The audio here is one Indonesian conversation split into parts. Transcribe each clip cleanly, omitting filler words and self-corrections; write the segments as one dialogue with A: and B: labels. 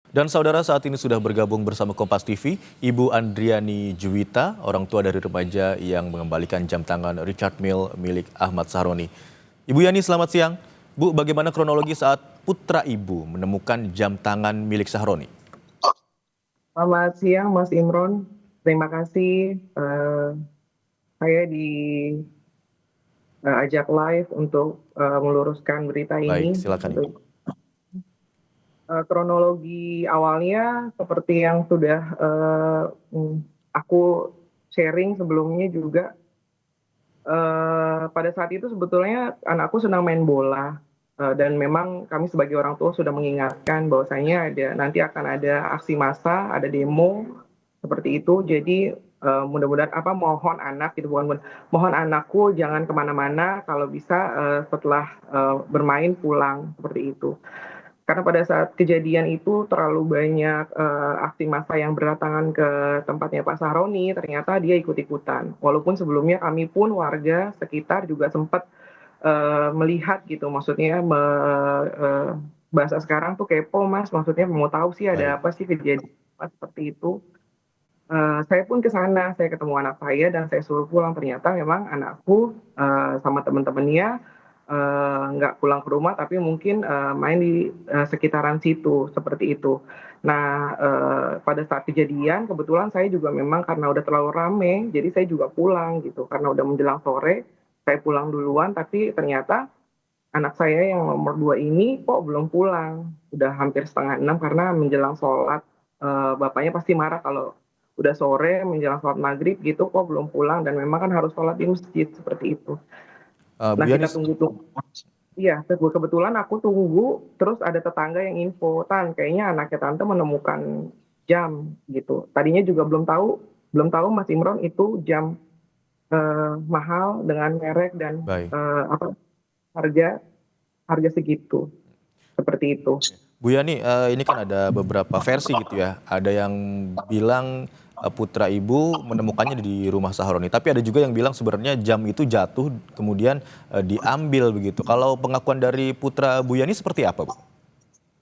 A: Dan saudara saat ini sudah bergabung bersama Kompas TV, Ibu Andriani Juwita, orang tua dari remaja yang mengembalikan jam tangan Richard Mille milik Ahmad Sahroni. Ibu Yani, selamat siang. Bu, bagaimana kronologi saat putra ibu menemukan jam tangan milik Sahroni?
B: Selamat siang, Mas Imron. Terima kasih. Saya diajak live untuk meluruskan berita
A: Baik,
B: ini.
A: silakan Ibu.
B: Kronologi awalnya seperti yang sudah aku sharing sebelumnya juga. Pada saat itu sebetulnya anakku sedang main bola. Dan memang kami sebagai orang tua sudah mengingatkan bahwasanya nanti akan ada aksi massa, ada demo seperti itu. Jadi mudah-mudahan mohon anak gitu, mohon anakku jangan kemana-mana, kalau bisa setelah bermain pulang, seperti itu. Karena pada saat kejadian itu terlalu banyak aksi massa yang berdatangan ke tempatnya Pak Sahroni, ternyata dia ikut-ikutan. Walaupun sebelumnya kami pun warga sekitar juga sempat melihat gitu, maksudnya bahasa sekarang tuh kepo, Mas, maksudnya mau tahu sih ada
A: Baik,
B: apa sih kejadian seperti itu. Saya pun ke sana, saya ketemu anak saya dan saya suruh pulang. Ternyata memang anakku sama teman-temannya nggak pulang ke rumah, tapi mungkin main di sekitaran situ, seperti itu. Nah, pada saat kejadian kebetulan saya juga memang karena udah terlalu rame, jadi saya juga pulang gitu. Karena udah menjelang sore, saya pulang duluan, tapi ternyata anak saya yang nomor 2 ini kok belum pulang. Udah hampir setengah 6 karena menjelang sholat, bapaknya pasti marah kalau udah sore menjelang sholat maghrib gitu kok belum pulang, dan memang kan harus sholat di masjid, seperti itu.
A: Bu
B: Nah,
A: Yani,
B: kita tunggu-tunggu. Iya, kebetulan aku tunggu, terus ada tetangga yang info, "Tan, kayaknya anaknya tante menemukan jam," gitu. Tadinya juga belum tahu Mas Imron itu jam mahal dengan merek dan
A: baik.
B: harga harga segitu, seperti itu.
A: Bu Yani, ini kan ada beberapa versi gitu ya. Ada yang bilang putra ibu menemukannya di rumah Sahroni, tapi ada juga yang bilang sebenarnya jam itu jatuh kemudian diambil begitu. Kalau pengakuan dari putra Bu Yani seperti apa, Bu?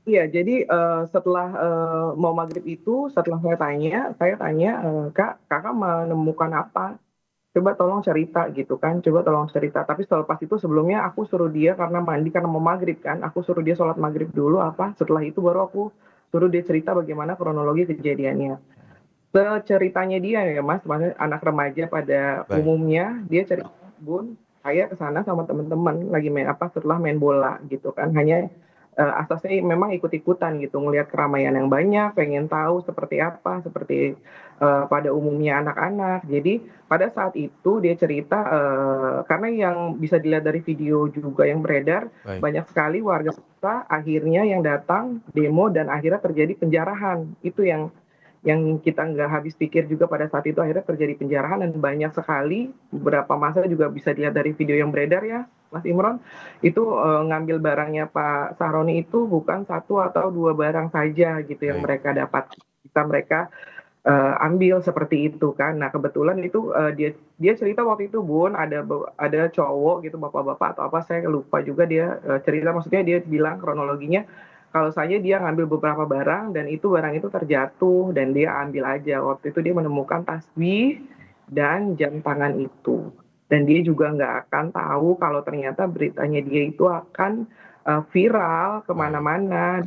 B: Iya, jadi setelah mau maghrib itu, setelah saya tanya, "Kak, Kakak menemukan apa? Coba tolong cerita," gitu kan, "coba tolong cerita." Tapi selepas itu sebelumnya aku suruh dia karena mandi, karena mau maghrib kan, aku suruh dia sholat maghrib dulu setelah itu baru aku suruh dia cerita bagaimana kronologi kejadiannya. Seceritanya dia ya, Mas, maksudnya anak remaja pada
A: Baik.
B: umumnya, dia cerita, "Bun, saya ke sana sama teman-teman lagi main setelah main bola," gitu kan. Hanya asasnya memang ikut-ikutan gitu, ngelihat keramaian yang banyak, pengen tahu seperti apa, seperti pada umumnya anak-anak. Jadi pada saat itu dia cerita, karena yang bisa dilihat dari video juga yang beredar,
A: Baik.
B: banyak sekali warga kita akhirnya yang datang demo dan akhirnya terjadi penjarahan. Itu yang kita nggak habis pikir juga, pada saat itu akhirnya terjadi penjarahan dan banyak sekali, beberapa masa juga bisa dilihat dari video yang beredar ya, Mas Imron, itu ngambil barangnya Pak Sahroni itu bukan satu atau dua barang saja gitu yang
A: Baik.
B: mereka dapat, bisa mereka ambil seperti itu kan. Nah, kebetulan itu dia dia cerita waktu itu, Bun, ada cowok gitu, bapak-bapak atau apa saya lupa juga, dia cerita, maksudnya dia bilang kronologinya kalau saya dia ngambil beberapa barang dan itu barang itu terjatuh dan dia ambil aja. Waktu itu dia menemukan tasbih dan jam tangan itu. Dan dia juga nggak akan tahu kalau ternyata beritanya dia itu akan viral
A: Baik.
B: kemana-mana,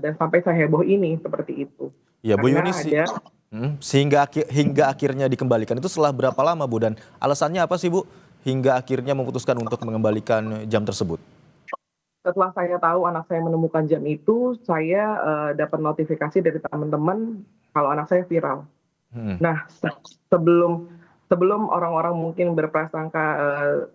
B: dan sampai seheboh ini, seperti itu.
A: Ya, Bu Yuni,
B: Karena ada
A: sehingga hingga akhirnya dikembalikan itu setelah berapa lama, Bu? Dan alasannya apa sih, Bu, hingga akhirnya memutuskan untuk mengembalikan jam tersebut?
B: Setelah saya tahu anak saya menemukan jam itu, saya dapat notifikasi dari teman-teman kalau anak saya viral.
A: Mhm.
B: Nah, sebelum sebelum orang-orang mungkin berprasangka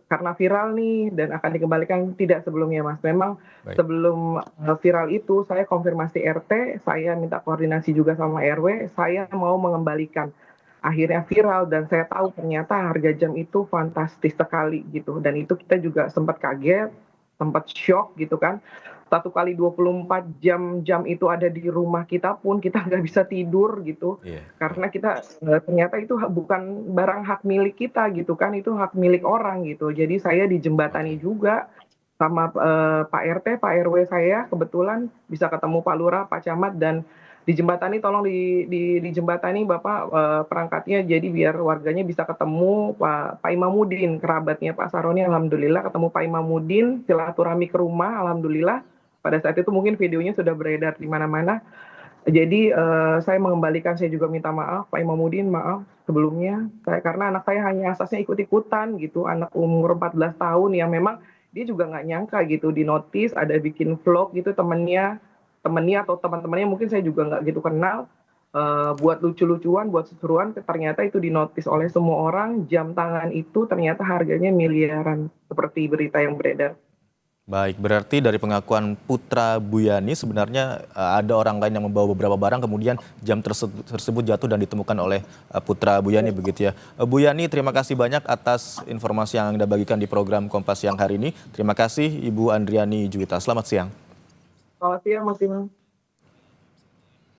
B: karena viral nih dan akan dikembalikan, tidak, sebelumnya, Mas. Memang
A: Baik.
B: sebelum viral itu saya konfirmasi RT, saya minta koordinasi juga sama RW, saya mau mengembalikan. Akhirnya viral dan saya tahu ternyata harga jam itu fantastis sekali gitu, dan itu kita juga sempat kaget, sempat syok gitu kan. 1 kali 24 jam jam itu ada di rumah kita pun kita nggak bisa tidur gitu,
A: Iya, baik.
B: karena kita ternyata itu bukan barang hak milik kita gitu kan, itu hak milik orang gitu. Jadi saya dijembatani
A: Oke.
B: juga sama Pak RT, Pak RW saya kebetulan bisa ketemu Pak Lurah, Pak Camat, dan dijembatani, tolong dijembatani Bapak, perangkatnya, jadi biar warganya bisa ketemu Pak Imamuddin, kerabatnya Pak Saroni. Alhamdulillah ketemu Pak Imamuddin, silaturahmi ke rumah, alhamdulillah. Pada saat itu mungkin videonya sudah beredar di mana-mana. Jadi saya mengembalikan, saya juga minta maaf Pak Imamuddin, maaf sebelumnya. Karena anak saya hanya asasnya ikut-ikutan gitu, anak umur 14 tahun yang memang dia juga nggak nyangka gitu di notice ada bikin vlog gitu temennya atau teman-temannya mungkin saya juga nggak gitu kenal, buat lucu-lucuan, buat seseruan, ternyata itu di notice oleh semua orang, jam tangan itu ternyata harganya miliaran seperti berita yang beredar.
A: Baik, berarti dari pengakuan putra Bu Yani sebenarnya ada orang lain yang membawa beberapa barang, kemudian jam tersebut jatuh dan ditemukan oleh putra Bu Yani begitu ya. Bu Yani, terima kasih banyak atas informasi yang Anda bagikan di program Kompas siang hari ini. Terima kasih Ibu Andriani Juwita. Selamat siang.
B: Selamat siang Mas Imam.